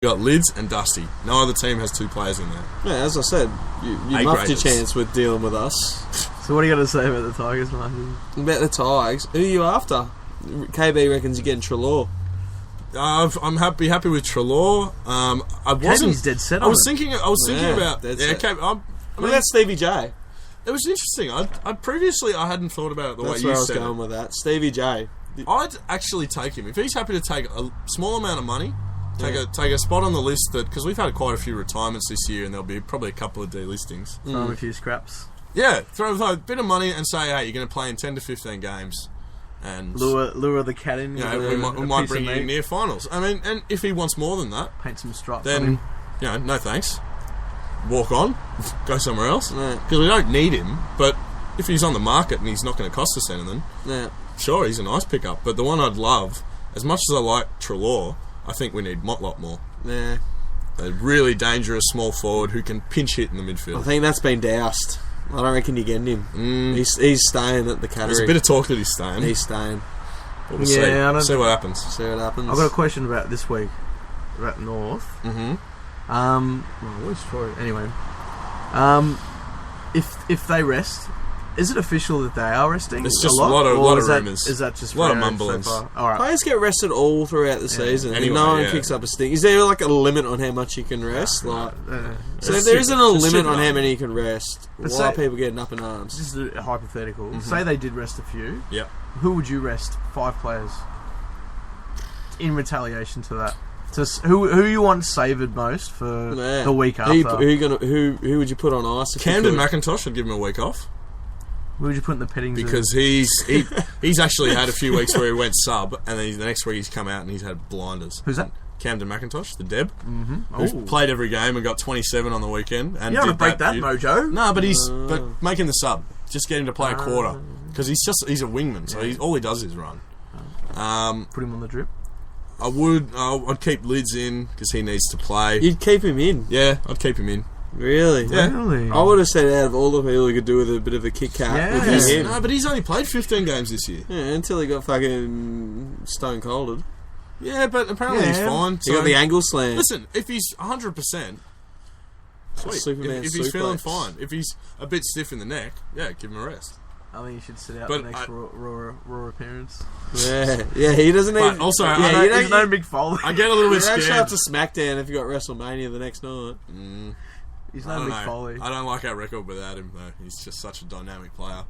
You got Lids and Dusty. No other team has 2 players in there. Yeah, as I said, you muffed your chance with dealing with us. So what are you going to say about the Tigers, Martin? About the Tigers? Who are you after? KB reckons you're getting Treloar. I'm happy with Treloar. KB's dead set on I was thinking about... What about Stevie J? It was interesting. I previously hadn't thought about it the way you said it. That's where I was going with that. Stevie J. I'd actually take him. If he's happy to take a small amount of money... Take a spot on the list because we've had quite a few retirements this year, and there'll be probably a couple of delistings. Throw a few scraps. Yeah, throw a bit of money and say, hey, you're going to play in 10 to 15 games, and lure the cat in. We might bring you near finals. I mean, and if he wants more than that, paint some stripes. Then no thanks. Walk on, go somewhere else because we don't need him. But if he's on the market and he's not going to cost us anything, sure, he's a nice pickup. But the one I'd love, as much as I like Treloar, I think we need Motlop more. Yeah. A really dangerous small forward who can pinch hit in the midfield. I think that's been doused. I don't reckon you're getting him. He's staying at the category. There's a bit of talk that he's staying. He's staying. But we'll see what happens. See what happens. I've got a question about this week. About North. Mm-hmm. Where's Troy? Anyway. If they rest... Is it official that they are resting? It's just a lot of rumours. Is that just a lot of mumblings? So all right. Players get rested all throughout the season. Anyway, no one kicks up a stink. Is there like a limit on how much you can rest? So if there isn't a limit on how many you can rest, why are people getting up in arms? This is a hypothetical. Say they did rest a few. Yeah. Who would you rest? 5 players. In retaliation to that. Who you want savoured most for the week after? Who would you put on ice? Camden McIntosh, I'd give him a week off. Who would you put in the petting zoo? Because he's actually had a few weeks where he went sub, and then the next week he's come out and he's had blinders. Who's that? Camden McIntosh, the Deb, who's played every game and got 27 on the weekend. And you don't break that mojo. No, but making the sub, just get him to play a quarter because he's a wingman, so all he does is run. Put him on the drip. I'd keep Lids in because he needs to play. You'd keep him in? Yeah, I'd keep him in. Really? Yeah. Really? I would have said out of all the people who could do with a bit of a Kit Kat, would be him. No, but he's only played 15 games this year. Yeah, until he got fucking stone colded. Yeah, but apparently he's fine. He got the angle slam. Listen, if he's 100%, sweet. If he's feeling fine, if he's a bit stiff in the neck, give him a rest. I think you should sit out the next Raw appearance. Yeah, he doesn't need... But also, he's no big folder. I get a little bit scared. You don't show up to SmackDown if you got WrestleMania the next night. He's no big Foley. I don't like our record without him though. He's just such a dynamic player.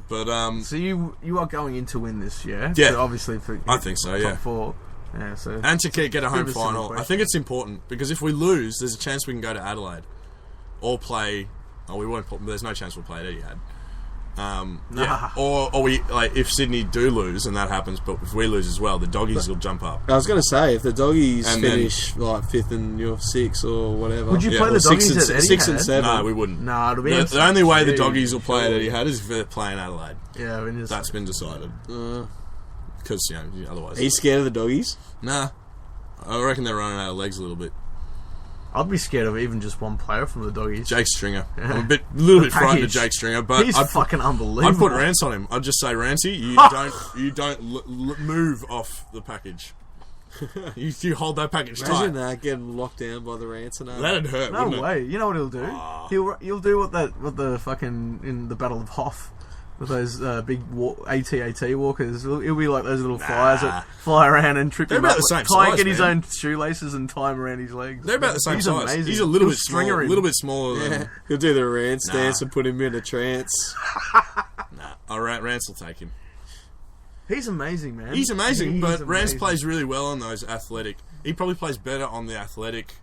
But so you are going in to win this, yeah? Yeah, so obviously for I think so. Top 4. Yeah, so and to get a home final. I think it's important because if we lose, there's a chance we can go to Adelaide or play. Oh, we won't. There's no chance we'll play at Etihad. Or we if Sydney do lose and that happens, but if we lose as well, the Doggies will jump up. I was going to say if the Doggies finish like 5th and you're 6th or whatever. Would you play the Doggies at Etihad? 6 and 7? No, we wouldn't. No, it'll be the only way the Doggies will play at Etihad is if they're playing Adelaide. Yeah, that's been decided. Because otherwise. Are you scared of the Doggies? Nah, I reckon they're running out of legs a little bit. I'd be scared of even just one player from the Doggies. Jake Stringer. I'm a little bit frightened of Jake Stringer, but he's fucking unbelievable. I'd put Rance on him. I'd just say, Rancy, you don't move off the package. you hold that package tight. Imagine that getting locked down by the Rance and that'd hurt. No way. It? You know what he'll do? He'll do what the fucking in the Battle of Hoth. With those big AT walkers, he'll be like those little flyers that fly around and trip him up. They're about the same size, get his own shoelaces and tie him around his legs. They're about the same size. Amazing. He's a little bit smaller than... He'll do the Rance dance and put him in a trance. Rance will take him. He's amazing, man. He's amazing, but Rance plays really well on those athletic... He probably plays better on the athletic...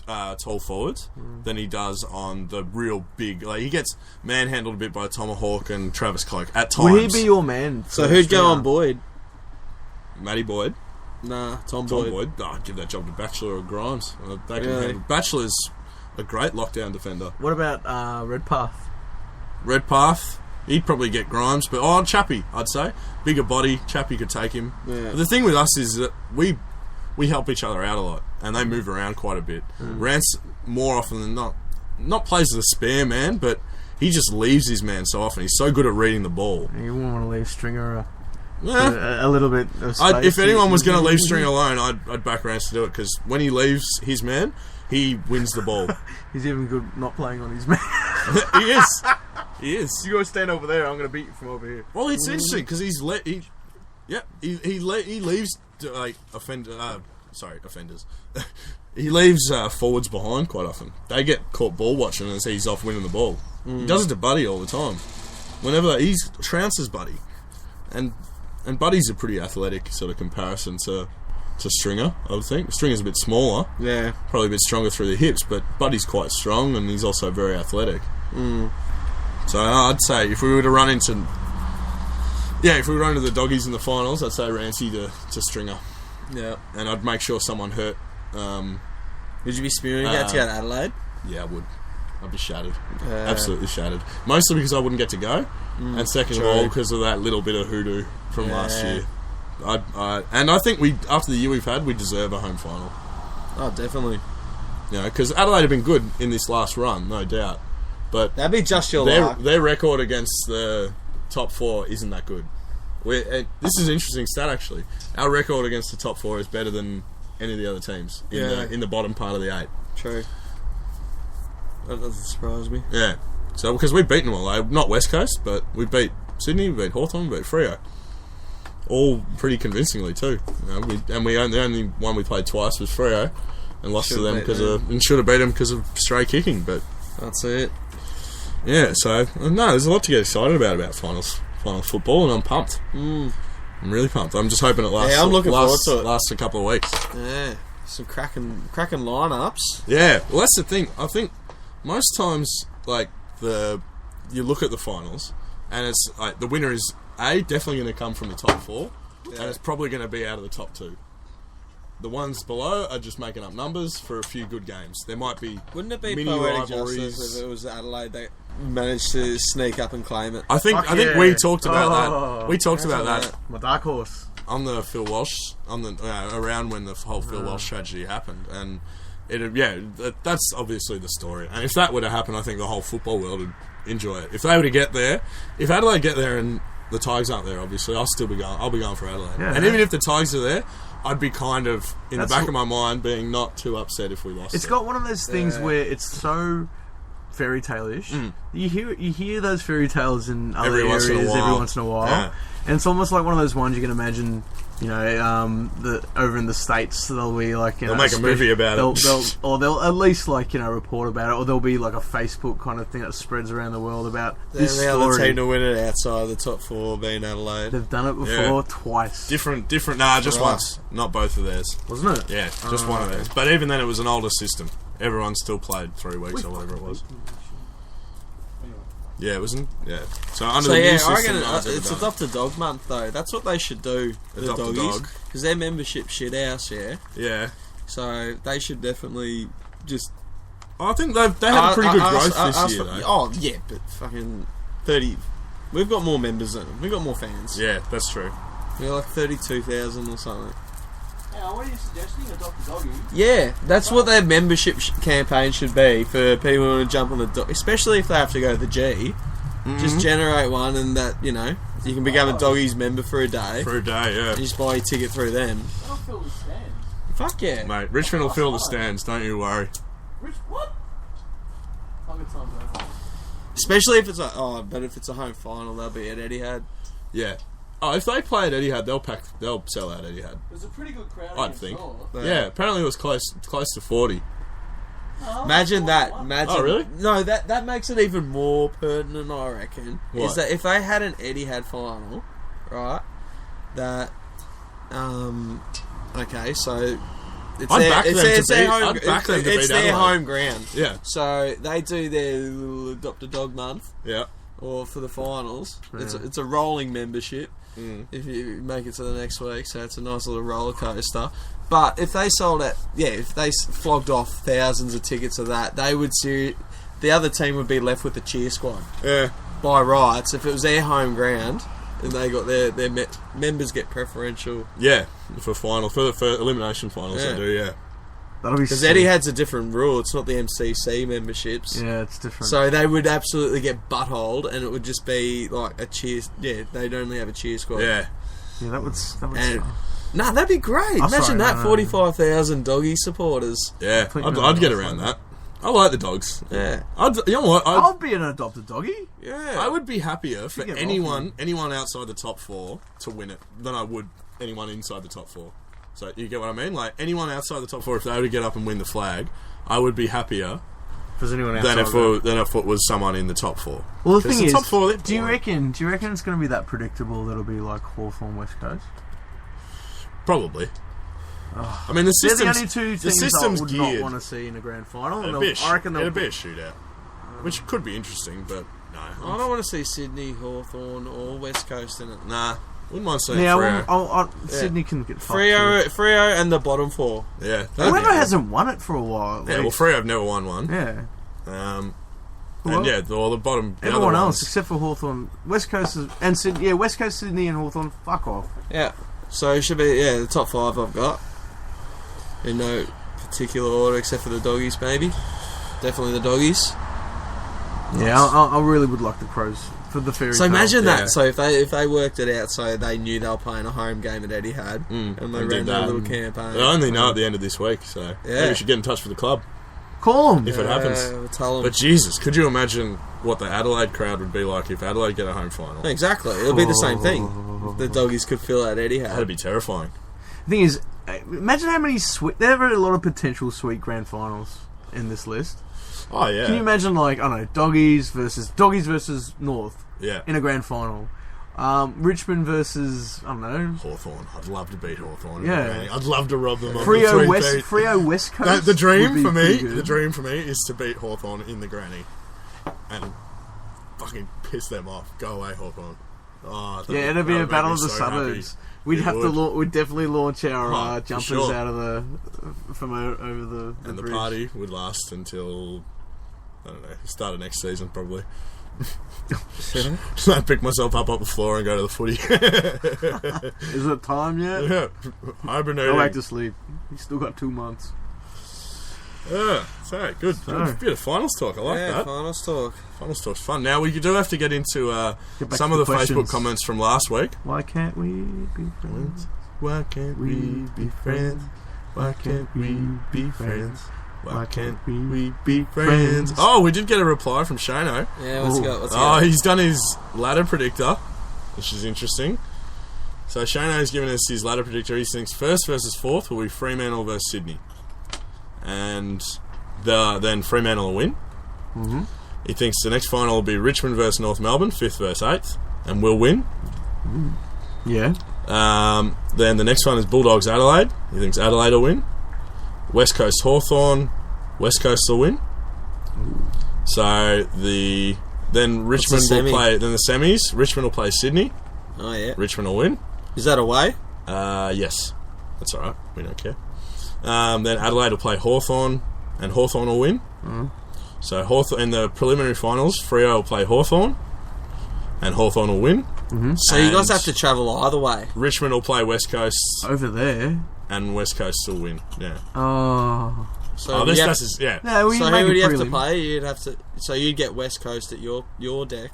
tall forwards than he does on the real big. Like he gets manhandled a bit by Tomahawk and Travis Cloak at times. Will he be your man? So who'd go on Boyd? Matty Boyd. Nah, Tom Boyd. Oh, I'd give that job to Batchelor or Grimes. They can handle. Batchelor's a great lockdown defender. What about Redpath? Redpath. He'd probably get Grimes, but Chappie, I'd say. Bigger body, Chappie could take him. Yeah. But the thing with us is that we help each other out a lot, and they move around quite a bit. Rance, more often than not plays as a spare man, but he just leaves his man so often. He's so good at reading the ball. You wouldn't want to leave Stringer a little bit of space. If anyone was going to leave Stringer alone, I'd back Rance to do it, because when he leaves his man, he wins the ball. He's even good not playing on his man. He is. He is. You guys stand over there. I'm going to beat you from over here. Well, it's interesting because he leaves like offenders. He leaves forwards behind quite often. They get caught ball watching as he's off winning the ball. He does it to Buddy all the time. Whenever he's trounces Buddy, and Buddy's a pretty athletic sort of comparison to Stringer, I would think. Stringer's a bit smaller, probably a bit stronger through the hips, but Buddy's quite strong and he's also very athletic. So I'd say if we were to run into the doggies in the finals, I'd say Rancy to Stringer. Yeah, and I'd make sure someone hurt. Would you be spearing out to go to Adelaide? Yeah, I would. I'd be shattered. Absolutely shattered. Mostly because I wouldn't get to go, and second of all because of that little bit of hoodoo from last year. And I think after the year we've had, we deserve a home final. Oh, definitely. You know, because Adelaide have been good in this last run, no doubt. But that'd be just your luck. Their record against the top four isn't that good. This is an interesting stat, actually. Our record against the top four is better than any of the other teams in the bottom part of the 8. True. That doesn't surprise me. Yeah. So, because we've beaten them all, not West Coast, but we beat Sydney, we beat Hawthorn, we beat Freo. All pretty convincingly, too. You know, the only one we played twice was Freo, and lost to them and should have beat them because of stray kicking, but... That's it. Yeah, so, no, there's a lot to get excited about finals football, and I'm pumped. I'm really pumped. I'm just hoping it lasts. Yeah, I'm looking forward to it. Lasts a couple of weeks. Yeah, some cracking lineups. Yeah, well, that's the thing. I think most times, like you look at the finals, and it's like the winner is definitely going to come from the top 4, and it's probably going to be out of the top 2. The ones below are just making up numbers for a few good games. There might be Wouldn't it be mini poetic rivalries. justice if it was Adelaide that managed to sneak up and claim it? I think we talked about that. We talked about that. My dark horse. On the Phil Walsh, around when the whole Phil Walsh tragedy happened, and that's obviously the story. And if that were to happen, I think the whole football world would enjoy it. If they were to get there, if Adelaide get there and the Tigers aren't there, obviously I'll be going for Adelaide. Yeah. And even if the Tigers are there, I'd be kind of in the back of my mind being not too upset if we lost. It's got one of those things where it's so fairy tale-ish. You hear those fairy tales in other areas every once in a while, and it's almost like one of those ones you can imagine. You know, over in the States, they'll be like, they'll make a movie about it, they'll at least report about it, or there'll be like a Facebook kind of thing that spreads around the world about this story. They're the other team to win it outside of the top 4 being Adelaide. They've done it before twice. Different. Nah, just once. Not both of theirs, wasn't it? Yeah, just one of theirs. But even then, it was an older system. Everyone still played 3 weeks or whatever it was. Yeah, it wasn't. Yeah. So under the new system, it's Adopt a Dog month though. That's what they should do. Adopt a dog, because their membership shit house. Yeah. So they should definitely just. I think they had a pretty good growth this year, though. Oh yeah, but fucking 30. We've got more members than them. We've got more fans. Yeah, that's true. We're like 32,000 or something. What are you suggesting? Adopt a doggy? Yeah, that's what their membership campaign should be for people who want to jump on the dog, especially if they have to go to the G. Just generate one, and that you can become a doggies member for a day. For a day, yeah. You just buy your ticket through them. That'll fill the stands. Fuck yeah, mate. Richmond will fill the stands. Don't you worry. What? Especially if it's but if it's a home final, they'll be at Etihad. Yeah. Oh, if they play at Etihad, they'll sell out Etihad. There's a pretty good crowd. I think. Yeah, apparently it was close to 40. Imagine that. Oh, really? No, that makes it even more pertinent, I reckon. What? Is that if they had an Etihad final, right? That, okay, so it's their home ground. Yeah. So they do their little Adopt a Dog month. Yeah. Or for the finals, Yeah. it's a rolling membership. If you make it to the next week, so it's a nice little roller coaster. But if they sold it, if they flogged off thousands of tickets of that, they would see the other team would be left with the cheer squad. Yeah. By rights, if it was their home ground, and they got their members get preferential. Yeah, for elimination finals, they do. Yeah. That'll be because Etihad's a different rule. It's not the MCC memberships. Yeah, it's different. So they would absolutely get buttholed, and it would just be like a cheer. Yeah, they'd only have a cheer squad. Yeah. Yeah, that would And- Nah, that'd be great. Imagine that, 45,000 doggy supporters. Yeah, I'd get around that. I like the dogs. Yeah. You know what? I'll be an adopted doggy. Yeah. I would be happier for get anyone outside the top 4 to win it than I would anyone inside the top 4. So you get what I mean? Like anyone outside the top 4, if they were to get up and win the flag, I would be happier Anyone than if it was someone in the top 4. Well, the thing is, top 4, do you reckon it's going to be that predictable that it'll be like Hawthorn West Coast? Probably. I mean, the They're system's the only two the things I system's would geared. not want to see in a grand final. It'd be a shootout, which could be interesting, but no. I don't want to see Sydney, Hawthorn, or West Coast in it. Nah, wouldn't mind seeing Yeah, Freo. Sydney can get fucked. Freo and the bottom 4. Yeah, Whoever hasn't won it for a while. Yeah, well, Freo have never won one. Yeah. And yeah, all the bottom. The Everyone other else ones, except for Hawthorn, West Coast and Sydney. Yeah, West Coast, Sydney, and Hawthorn. Fuck off. Yeah. So it should be the top 5 I've got. In no particular order except for the doggies, maybe. Definitely the doggies. Yeah, I really would like the Crows for the fairy. So imagine Yeah. that. So if they worked it out, so they knew they were playing a home game at Etihad, and they and ran did their that. little campaign. I only know at the end of this week, so maybe we should get in touch with the club Call them. if it happens. We'll tell them. But Jesus, could you imagine what the Adelaide crowd would be like if Adelaide get a home final? Exactly, it'll be the same thing. The doggies could fill out Etihad. That'd be terrifying. The thing is, imagine how many there are a lot of potential sweet grand finals in this list. Oh yeah. Can you imagine, like, I don't know, doggies versus North Yeah. in a grand final? Richmond versus, I don't know, Hawthorn. I'd love to beat Hawthorn. Yeah. I'd love to rob them of Freo the West, 3-peat. Freo West Coast. The dream would be for me, pretty good. the dream for me is to beat Hawthorn in the granny and fucking piss them off. Go away, Hawthorn. Oh, Yeah, it'd be a battle of the suburbs. We'd we'd definitely launch our jumpers sure. out of over the And the bridge. party would last until, I don't know, start of next season probably. So I'd pick myself up off the floor and go to the footy. Is it time yet? Yeah, hibernating. Go back to sleep. You still got 2 months. Yeah, so good. Bit of finals talk. I like that. Finals talk. Finals talk's fun. Now we do have to get into Get back some to of the questions. Facebook comments from last week. Why can't we be friends? Why can't we be friends? Why can't we be friends? Why can't we be friends? Oh, we did get a reply from Shano. Yeah, what's he got? Oh, he's done his ladder predictor, which is interesting. So Shano's given us his ladder predictor. He thinks first versus fourth will be Fremantle versus Sydney, and then Fremantle will win. Mm-hmm. He thinks the next final will be Richmond versus North Melbourne, 5th versus 8th, and we'll win. Yeah. Then the next one is Bulldogs Adelaide. He thinks Adelaide will win. West Coast Hawthorn, West Coast will win. So then Richmond will play. Then the semis, Richmond will play Sydney. Oh yeah. Richmond will win. Is that away? Yes, that's all right. We don't care. Then Adelaide will play Hawthorn, and Hawthorn will win. So Hawthorn in the preliminary finals, Freo will play Hawthorn, and Hawthorn will win. So you guys have to travel either way. Richmond will play West Coast, Over there. and West Coast will win. Yeah. Oh. So This is yeah. Yeah, well, so make who would it you have to prelim. play? You'd have to. So you'd get West Coast at your deck.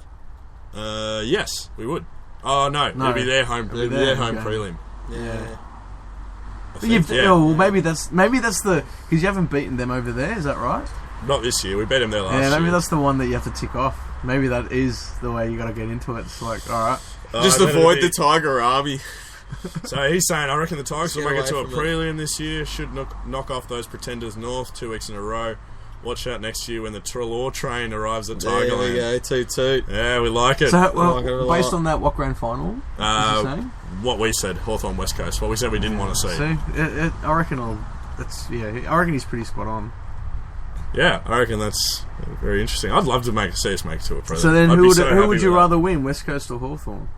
Yes, we would. Oh no, No. it'll be their home. It'll be their home okay. prelim. Yeah. I But think, yeah. Oh, well, maybe that's the because you haven't beaten them over there. Is that right? Not this year. We beat them there last Yeah, maybe year. that's the one that you have to tick off. Maybe that is the way you got to get into it. It's like, all right, Just then avoid it'll the Tiger Army. So he's saying, I reckon the Tigers will Get make it to away a from it. prelim this year. Should knock off those pretenders north 2 weeks in a row. Watch out next year when the Trelaw train arrives at There we Tigerland. go. 2-2. Yeah, we like it. so like it a lot. based on that, what grand final? Was you saying? What we said, Hawthorn West Coast. What we said we didn't want to see. See, I reckon I reckon he's pretty spot on. Yeah, I reckon that's very interesting. I'd love to see us make it to a prelim. So then, I'd who be would so who happy would you with rather win, West Coast or Hawthorn?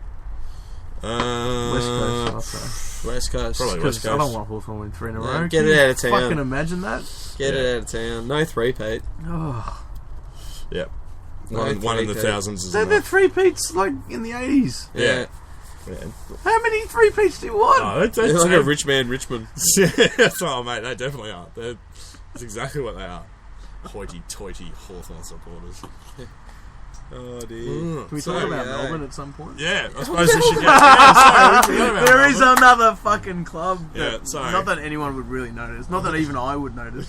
that. West Coast, I'll say. West Coast. Probably West Because I don't Coast. want Hawthorn win 3 in a Yeah, row. get Can it you out of town. Fucking imagine that. Get it out of town. No 3-peat. Oh. Yeah. No One in the 3-peat. thousands is They're enough. 3-peats like in the 80s. Yeah. How many 3-peats do you want? Oh, They're like a rich man Richmond. Oh, mate, they definitely are. That's exactly what they are. Hoity-toity Hawthorn supporters. Oh dear. Can we talk about Melbourne at some point? Yeah, I suppose we should get. Yeah, sorry, we forgot about There is Melbourne. another fucking club. Yeah, sorry. Not that anyone would really notice. Not that even I would notice.